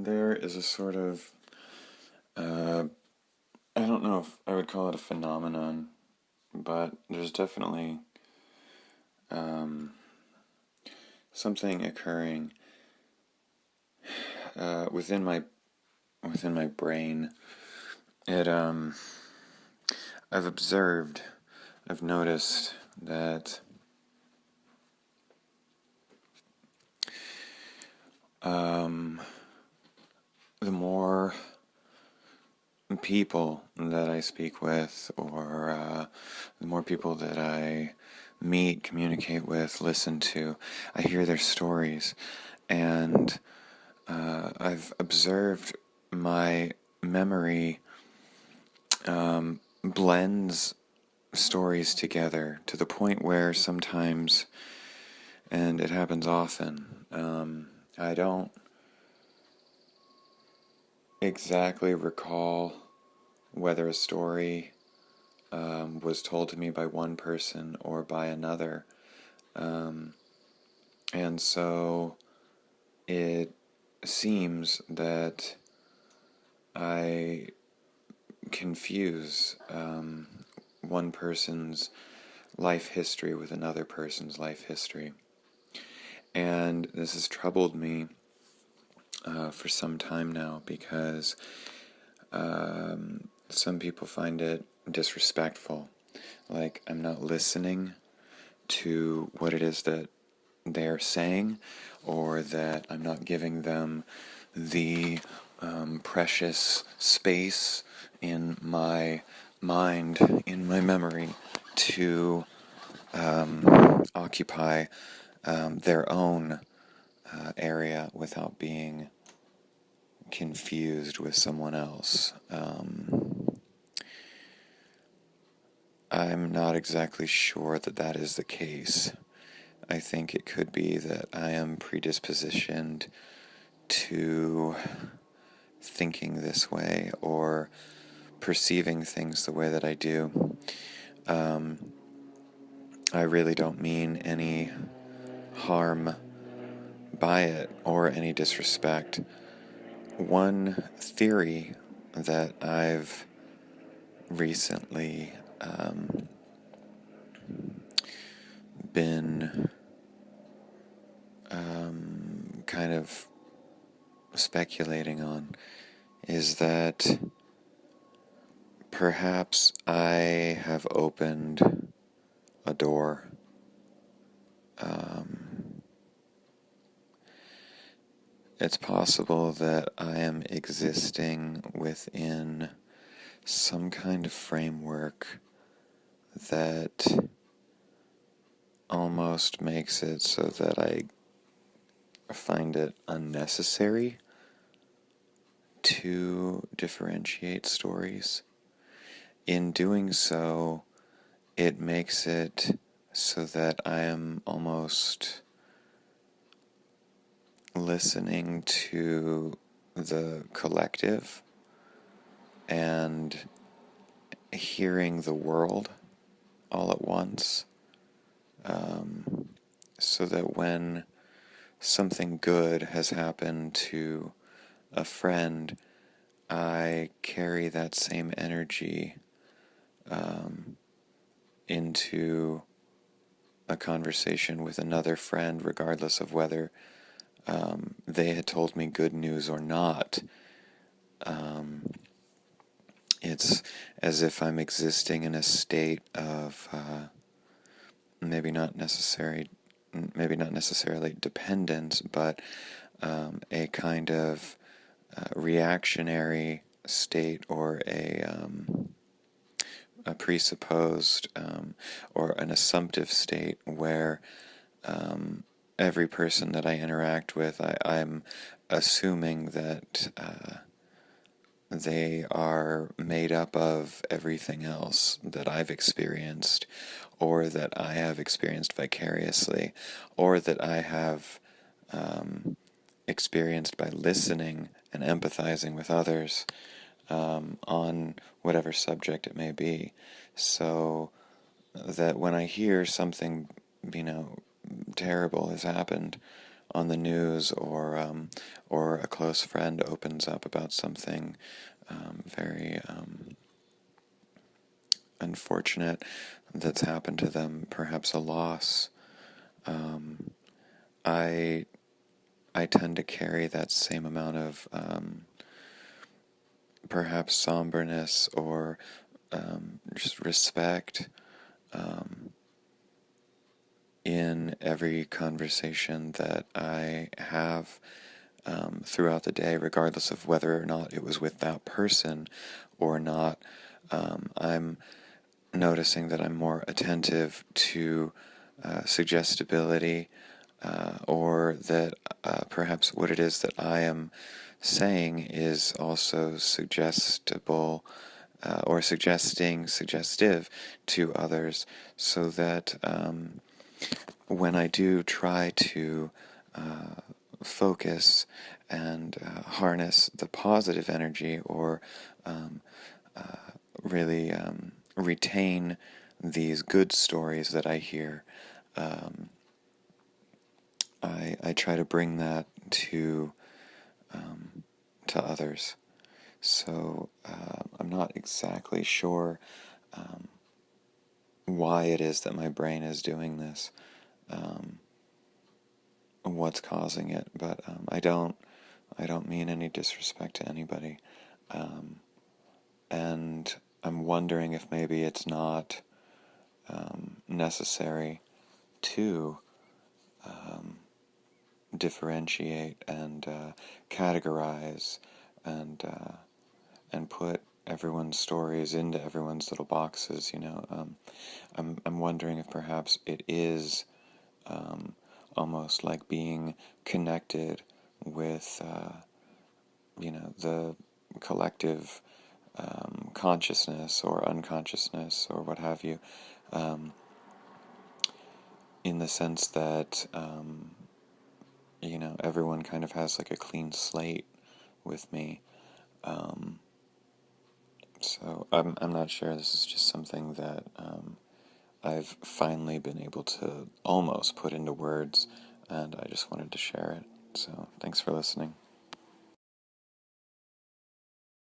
There is a sort of, uh, I don't know if I would call it a phenomenon, but there's definitely um, something occurring within my brain. It I've observed, I've noticed that um, the more people that I speak with, or the more people that I meet, communicate with, listen to, I hear their stories, and I've observed my memory blends stories together to the point where sometimes, and it happens often, I don't exactly recall whether a story was told to me by one person or by another. Um, and so it seems that I confuse one person's life history with another person's life history. And this has troubled me for some time now because some people find it disrespectful. Like, I'm not listening to what it is that they're saying, or that I'm not giving them the precious space in my mind, in my memory, to occupy their own area without being confused with someone else. I'm not exactly sure that that is the case. I think it could be that I am predispositioned to thinking this way or perceiving things the way that I do. I really don't mean any harm by it or any disrespect. One theory that I've recently been kind of speculating on is that perhaps I have opened a door. It's possible that I am existing within some kind of framework that almost makes it so that I find it unnecessary to differentiate stories. In doing so, it makes it so that I am almost listening to the collective and hearing the world all at once, so that when something good has happened to a friend, I carry that same energy into a conversation with another friend, regardless of whether they had told me good news or not. It's as if I'm existing in a state of maybe not necessarily dependence, but a kind of reactionary state, or a presupposed or an assumptive state where every person that I interact with, I'm assuming that they are made up of everything else that I've experienced, or that I have experienced vicariously, or that I have experienced by listening and empathizing with others on whatever subject it may be. So that when I hear something, terrible has happened on the news, or or a close friend opens up about something very unfortunate that's happened to them, perhaps a loss, I tend to carry that same amount of perhaps somberness or just respect in every conversation that I have throughout the day, regardless of whether or not it was with that person or not. I'm noticing that I'm more attentive to suggestibility, or that perhaps what it is that I am saying is also suggestible, or suggestive to others, so that when I do try to focus and harness the positive energy, or really retain these good stories that I hear, I try to bring that to others. So I'm not exactly sure why it is that my brain is doing this, what's causing it, but I don't mean any disrespect to anybody, and I'm wondering if maybe it's not necessary to differentiate and categorize and put everyone's stories into everyone's little boxes. I'm wondering if perhaps it is almost like being connected with the collective consciousness or unconsciousness or what have you, in the sense that everyone kind of has like a clean slate with me. So I'm not sure. This is just something that I've finally been able to almost put into words, and I just wanted to share it. So thanks for listening.